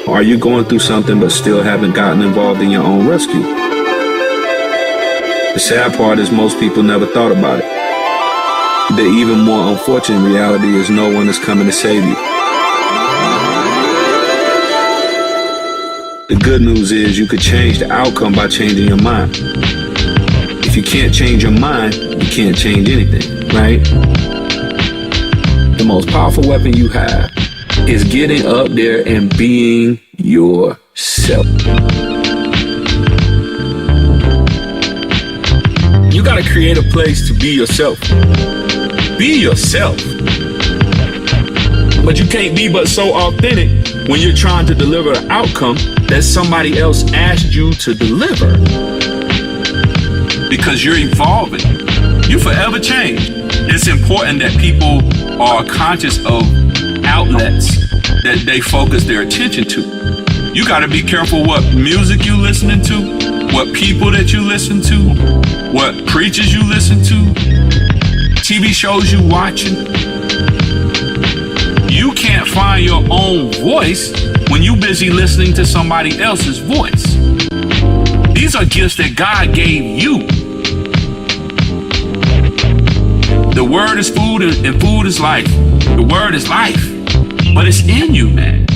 Are you going through something but still haven't gotten involved in your own rescue? The sad part is most people never thought about it. The even more unfortunate reality is no one is coming to save you. The good news is you could change the outcome by changing your mind. If you can't change your mind, you can't change anything, right? The most powerful weapon you have is getting up there and being yourself. You gotta create a place to be yourself. Be yourself. But you can't be but so authentic when you're trying to deliver an outcome that somebody else asked you to deliver. Because you're evolving. You forever change. It's important that people are conscious of outlets that they focus their attention to. You got to be careful what music you listening to, what people that you listen to, what preachers you listen to, TV shows you watching. You can't find your own voice when you're busy listening to somebody else's voice. These are gifts that God gave you. The word is food and food is life. The word is life, but it's in you, man.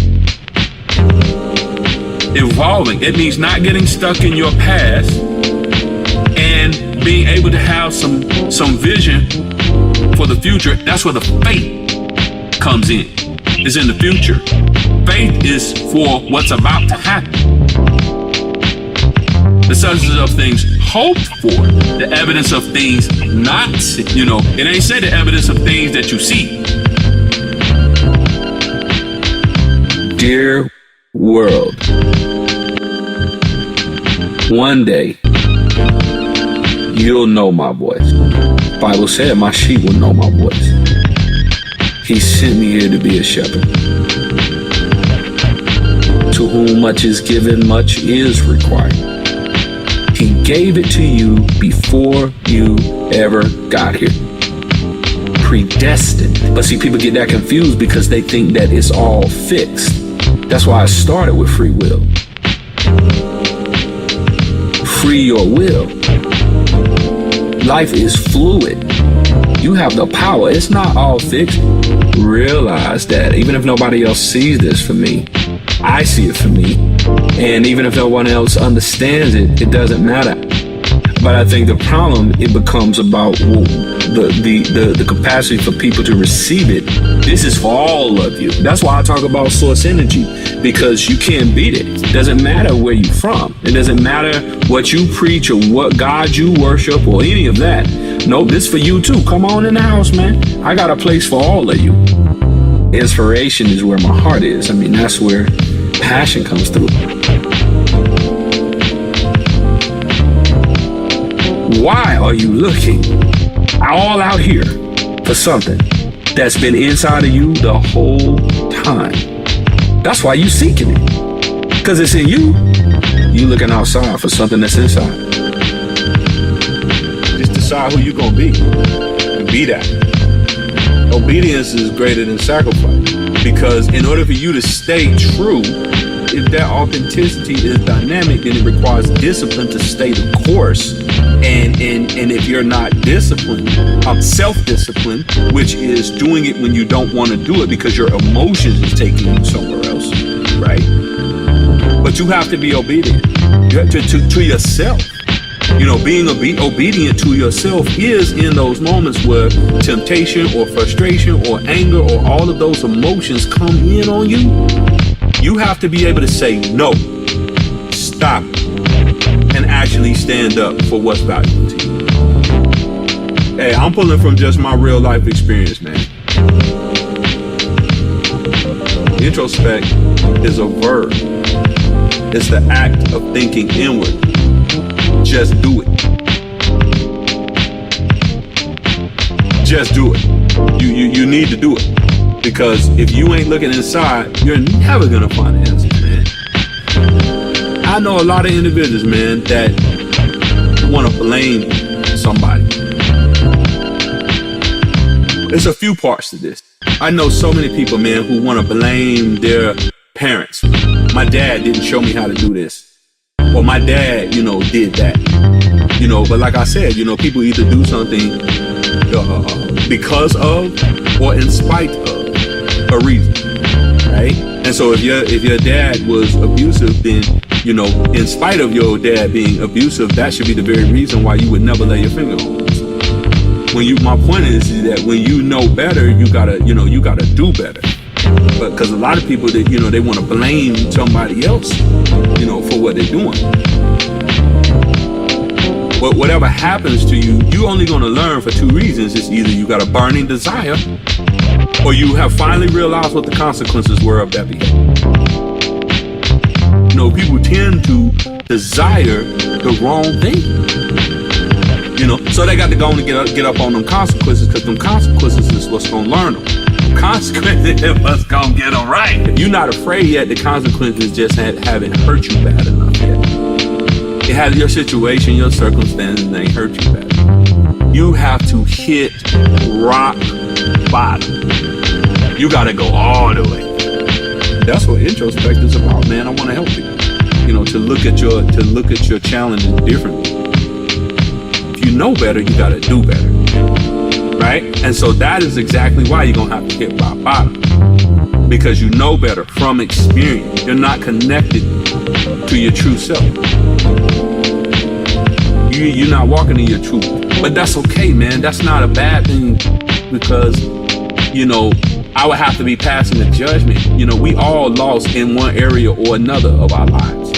Evolving, it means not getting stuck in your past and being able to have some vision for the future. That's where the faith comes in. It's in the future. Faith is for what's about to happen. The substance of things hoped for, the evidence of things not seen. You know, it ain't say the evidence of things that you see. Dear world, one day you'll know my voice. The Bible said my sheep will know my voice. He sent me here to be a shepherd. To whom much is given, much is required. He gave it to you before you ever got here. Predestined. But see, people get that confused because they think that it's all fixed. That's why I started with free will. Free your will. Life is fluid. You have the power. It's not all fixed. Realize that even if nobody else sees this for me, I see it for me. And even if no one else understands it, it doesn't matter. But I think the problem, it becomes about the capacity for people to receive it. This is for all of you. That's why I talk about source energy, because you can't beat it. It doesn't matter where you're from. It doesn't matter what you preach or what God you worship or any of that. No, this for you too. Come on in the house, man. I got a place for all of you. Inspiration is where my heart is. I mean, that's where passion comes through. Why are you looking all out here for something that's been inside of you the whole time? That's why you seeking it. Because it's in you. You looking outside for something that's inside. Just decide who you're going to be. And be that. Obedience is greater than sacrifice. Because in order for you to stay true, if that authenticity is dynamic, then it requires discipline to stay the course. And if you're not disciplined, self-discipline, which is doing it when you don't want to do it because your emotions is taking you somewhere else, right? But you have to be obedient to yourself. You know, being obedient to yourself is in those moments where temptation or frustration or anger or all of those emotions come in on you. You have to be able to say no, stop, and actually stand up for what's valuable to you. Hey, I'm pulling from just my real life experience, man. Introspect is a verb. It's the act of thinking inward. Just do it. Just do it. You need to do it. Because if you ain't looking inside, you're never gonna find the answers, man. I know a lot of individuals, man, that want to blame somebody. There's a few parts to this. I know so many people, man, who want to blame their parents, my dad didn't show me how to do this, or my dad, did that. But like I said, people either do something because of or in spite of a reason, right? And so if your dad was abusive, then in spite of your dad being abusive, that should be the very reason why you would never lay your finger on it. My point is that when you know better, you gotta do better. But because a lot of people that they want to blame somebody else, for what they're doing. But whatever happens to you, you only gonna learn for two reasons. It's either you got a burning desire, or you have finally realized what the consequences were of that behavior. People tend to desire the wrong thing. So they got to go and get up on them consequences, because them consequences is what's gonna learn them. Consequences is what's gonna get them right. If you're not afraid yet, the consequences just haven't hurt you bad enough yet. It has your situation, your circumstances, and they hurt you bad. You have to hit rock bottom. You gotta go all the way. That's what Introspect is about, man. I want to help you. To look at your challenges differently. If you know better, you gotta do better, right? And so that is exactly why you're gonna have to hit rock bottom, because you know better from experience. You're not connected to your true self. You're not walking in your truth, but that's okay, man. That's not a bad thing, because I would have to be passing a judgment. We all lost in one area or another of our lives,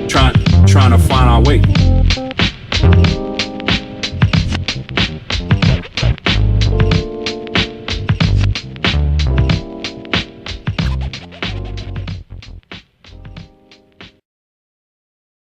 trying to find our way.